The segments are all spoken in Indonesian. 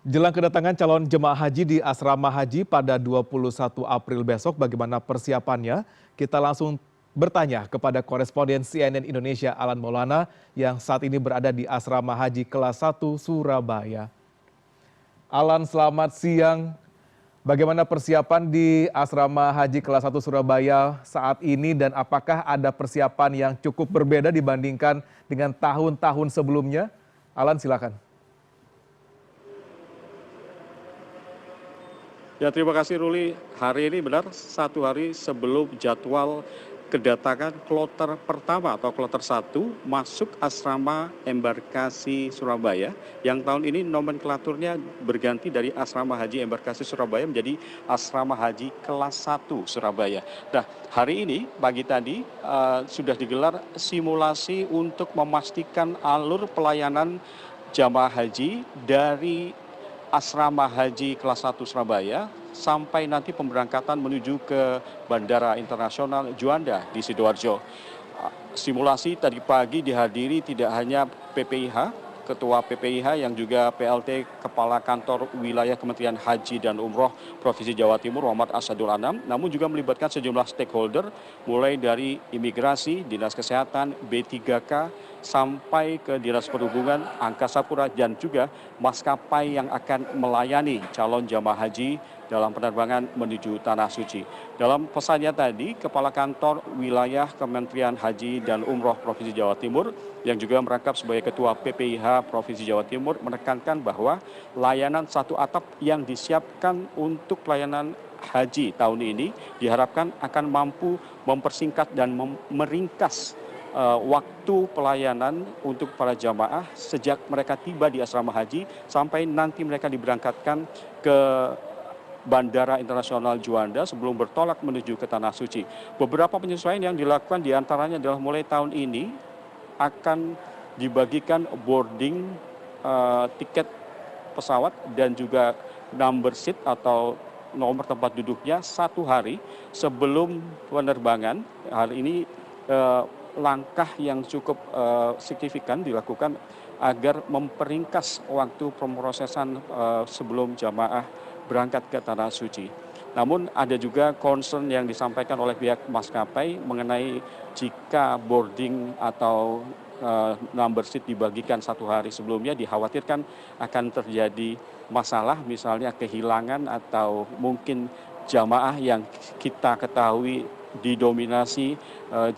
Jelang kedatangan calon jemaah haji di asrama haji pada 21 April besok, bagaimana persiapannya? Kita langsung bertanya kepada koresponden CNN Indonesia Alan Maulana yang saat ini berada di asrama haji kelas 1 Surabaya. Alan, selamat siang. Bagaimana persiapan di asrama haji kelas 1 Surabaya saat ini dan apakah ada persiapan yang cukup berbeda dibandingkan dengan tahun-tahun sebelumnya? Alan, silakan. Ya, terima kasih Ruli. Hari ini benar satu hari sebelum jadwal kedatangan kloter pertama atau kloter 1 masuk asrama embarkasi Surabaya yang tahun ini nomenklaturnya berganti dari asrama haji embarkasi Surabaya menjadi asrama haji kelas 1 Surabaya. Nah, hari ini pagi tadi sudah digelar simulasi untuk memastikan alur pelayanan jamaah haji dari asrama haji kelas 1 Surabaya sampai nanti pemberangkatan menuju ke Bandara Internasional Juanda di Sidoarjo. Simulasi tadi pagi dihadiri tidak hanya PPIH, Ketua PPIH yang juga PLT Kepala Kantor Wilayah Kementerian Haji dan Umroh Provinsi Jawa Timur Muhammad Asadul Anam, namun juga melibatkan sejumlah stakeholder mulai dari imigrasi, dinas kesehatan, B3K, sampai ke dinas perhubungan, Angkasa Pura dan juga maskapai yang akan melayani calon jamaah haji dalam penerbangan menuju Tanah Suci. Dalam pesannya tadi, Kepala Kantor Wilayah Kementerian Haji dan Umroh Provinsi Jawa Timur yang juga merangkap sebagai Ketua PPIH Provinsi Jawa Timur menekankan bahwa layanan satu atap yang disiapkan untuk pelayanan haji tahun ini diharapkan akan mampu mempersingkat dan meringkas waktu pelayanan untuk para jamaah sejak mereka tiba di asrama haji sampai nanti mereka diberangkatkan ke Bandara Internasional Juanda sebelum bertolak menuju ke Tanah Suci. Beberapa penyesuaian yang dilakukan diantaranya adalah mulai tahun ini akan dibagikan boarding tiket pesawat dan juga number seat atau nomor tempat duduknya satu hari sebelum penerbangan. Hal ini langkah yang cukup signifikan dilakukan agar memperingkas waktu pemrosesan sebelum jamaah berangkat ke Tanah Suci. Namun ada juga concern yang disampaikan oleh pihak maskapai mengenai jika boarding atau number seat dibagikan satu hari sebelumnya dikhawatirkan akan terjadi masalah, misalnya kehilangan atau mungkin jamaah yang kita ketahui didominasi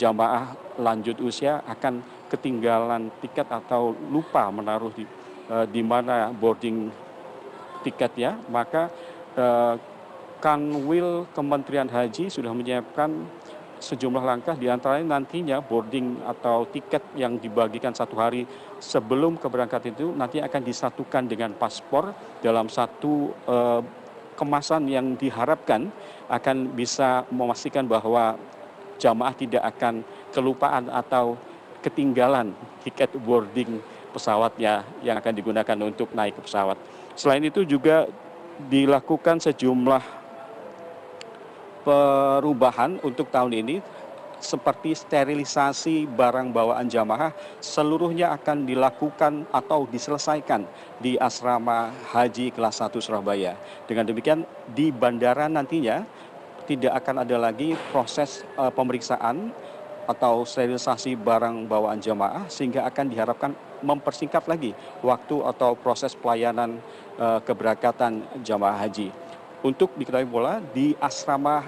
jamaah lanjut usia akan ketinggalan tiket atau lupa menaruh di mana boarding tiketnya, maka Kanwil Kementerian Haji sudah menyiapkan sejumlah langkah, diantaranya nantinya boarding atau tiket yang dibagikan satu hari sebelum keberangkatan itu nanti akan disatukan dengan paspor dalam satu kemasan yang diharapkan akan bisa memastikan bahwa jamaah tidak akan kelupaan atau ketinggalan tiket boarding pesawatnya yang akan digunakan untuk naik ke pesawat. Selain itu juga dilakukan sejumlah perubahan untuk tahun ini seperti sterilisasi barang bawaan jamaah seluruhnya akan dilakukan atau diselesaikan di asrama haji kelas 1 Surabaya. Dengan demikian di bandara nantinya tidak akan ada lagi proses pemeriksaan atau sterilisasi barang bawaan jamaah sehingga akan diharapkan mempersingkat lagi waktu atau proses pelayanan keberangkatan jamaah haji. Untuk diketahui pula di asrama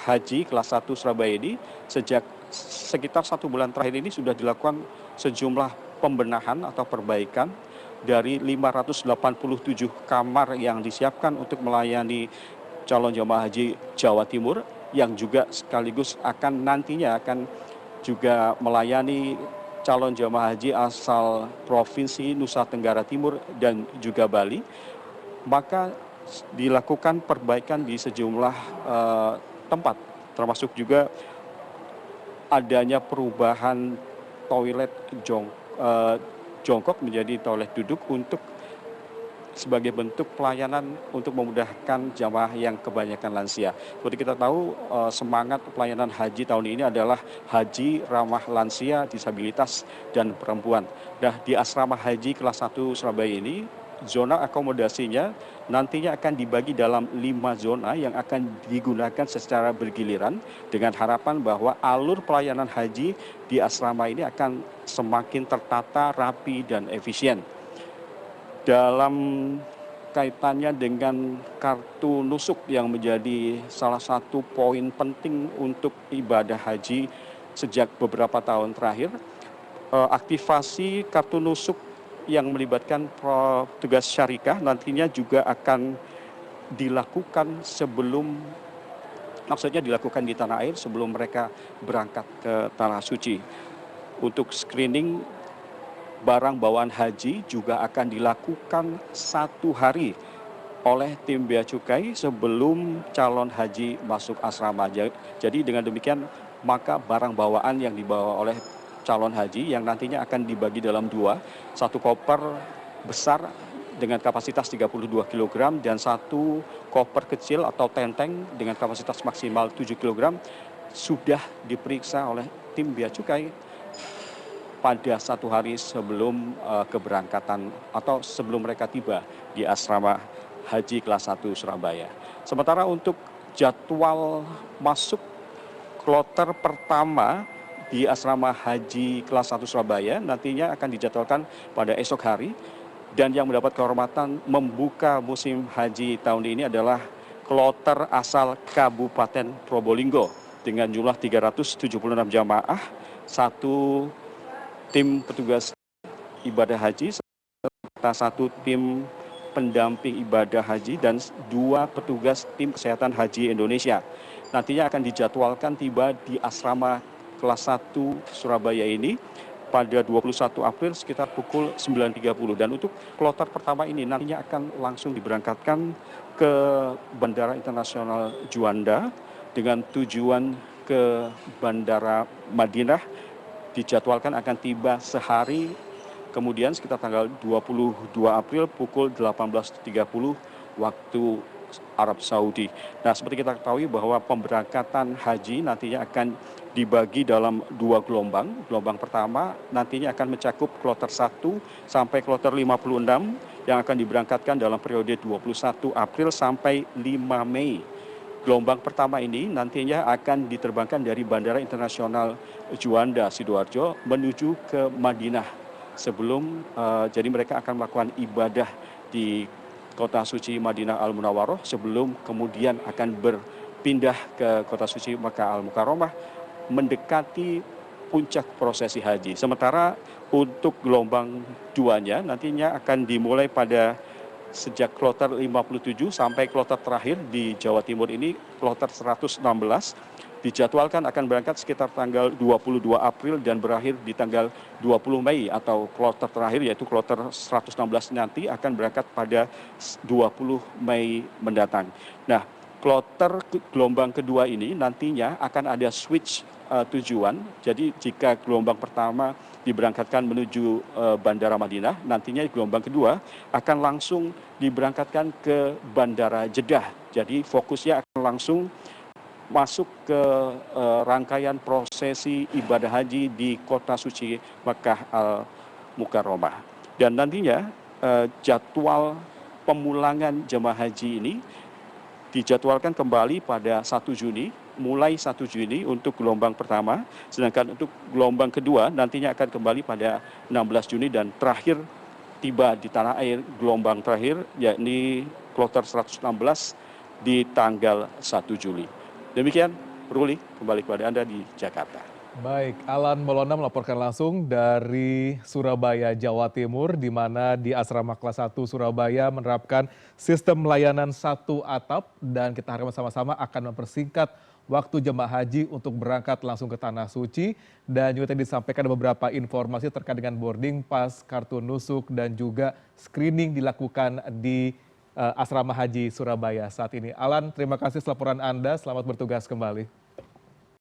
haji kelas 1 Surabaya ini sejak sekitar 1 bulan terakhir ini sudah dilakukan sejumlah pembenahan atau perbaikan dari 587 kamar yang disiapkan untuk melayani calon jamaah haji Jawa Timur yang juga sekaligus akan nantinya akan juga melayani calon jamaah haji asal Provinsi Nusa Tenggara Timur dan juga Bali. Maka dilakukan perbaikan di sejumlah tempat, termasuk juga adanya perubahan toilet jongkok menjadi toilet duduk untuk sebagai bentuk pelayanan untuk memudahkan jamaah yang kebanyakan lansia. Seperti kita tahu, semangat pelayanan haji tahun ini adalah haji ramah lansia, disabilitas, dan perempuan. Nah, di asrama haji kelas 1 Surabaya ini zona akomodasinya nantinya akan dibagi dalam 5 zona yang akan digunakan secara bergiliran dengan harapan bahwa alur pelayanan haji di asrama ini akan semakin tertata, rapi, dan efisien. Dalam kaitannya dengan kartu nusuk yang menjadi salah satu poin penting untuk ibadah haji sejak beberapa tahun terakhir, aktivasi kartu nusuk yang melibatkan petugas syarikah nantinya juga akan dilakukan maksudnya dilakukan di tanah air sebelum mereka berangkat ke Tanah Suci. Untuk screening barang bawaan haji juga akan dilakukan 1 hari oleh tim bea cukai sebelum calon haji masuk asrama. Jadi dengan demikian maka barang bawaan yang dibawa oleh calon haji yang nantinya akan dibagi dalam 2, 1 koper besar dengan kapasitas 32 kg dan 1 koper kecil atau tenteng dengan kapasitas maksimal 7 kg sudah diperiksa oleh tim bea cukai pada 1 hari sebelum keberangkatan atau sebelum mereka tiba di asrama haji kelas 1 Surabaya. Sementara untuk jadwal masuk kloter pertama di asrama haji kelas 1 Surabaya nantinya akan dijadwalkan pada esok hari, dan yang mendapat kehormatan membuka musim haji tahun ini adalah kloter asal Kabupaten Probolinggo dengan jumlah 376 jamaah, 1 tim petugas ibadah haji serta 1 tim pendamping ibadah haji dan 2 petugas tim kesehatan haji Indonesia. Nantinya akan dijadwalkan tiba di asrama kelas 1 Surabaya ini pada 21 April sekitar pukul 9.30. Dan untuk kloter pertama ini nantinya akan langsung diberangkatkan ke Bandara Internasional Juanda dengan tujuan ke Bandara Madinah. Dijadwalkan akan tiba sehari kemudian sekitar tanggal 22 April pukul 18.30 waktu Arab Saudi. Nah, seperti kita ketahui bahwa pemberangkatan haji nantinya akan dibagi dalam 2 gelombang. Gelombang pertama nantinya akan mencakup kloter 1 sampai kloter 56 yang akan diberangkatkan dalam periode 21 April sampai 5 Mei. Gelombang pertama ini nantinya akan diterbangkan dari Bandara Internasional Juanda, Sidoarjo menuju ke Madinah jadi mereka akan melakukan ibadah di Kota Suci Madinah Al-Munawwaroh sebelum kemudian akan berpindah ke Kota Suci Makkah Al-Mukarramah mendekati puncak prosesi haji. Sementara untuk gelombang 2-nya nantinya akan dimulai pada sejak kloter 57 sampai kloter terakhir di Jawa Timur ini, kloter 116, dijadwalkan akan berangkat sekitar tanggal 22 April dan berakhir di tanggal 20 Mei atau kloter terakhir yaitu kloter 116 nanti akan berangkat pada 20 Mei mendatang. Nah, kloter gelombang kedua ini nantinya akan ada switch tujuan. Jadi jika gelombang pertama diberangkatkan menuju Bandara Madinah, nantinya gelombang kedua akan langsung diberangkatkan ke Bandara Jeddah. Jadi fokusnya akan langsung masuk ke rangkaian prosesi ibadah haji di Kota Suci Makkah Al-Mukarramah. Dan nantinya jadwal pemulangan jemaah haji ini dijadwalkan kembali pada 1 Juni, mulai 1 Juni untuk gelombang pertama, sedangkan untuk gelombang kedua nantinya akan kembali pada 16 Juni dan terakhir tiba di tanah air gelombang terakhir yakni kloter 116 di tanggal 1 Juli. Demikian, Ruli, kembali kepada Anda di Jakarta. Baik, Alan Maulana melaporkan langsung dari Surabaya, Jawa Timur, di mana di Asrama Kelas 1 Surabaya menerapkan sistem layanan 1 atap, dan kita harapkan sama-sama akan mempersingkat waktu jemaah haji untuk berangkat langsung ke Tanah Suci. Dan juga tadi disampaikan beberapa informasi terkait dengan boarding pass, kartu nusuk, dan juga screening dilakukan di Asrama Haji Surabaya saat ini. Alan, terima kasih laporan Anda. Selamat bertugas kembali.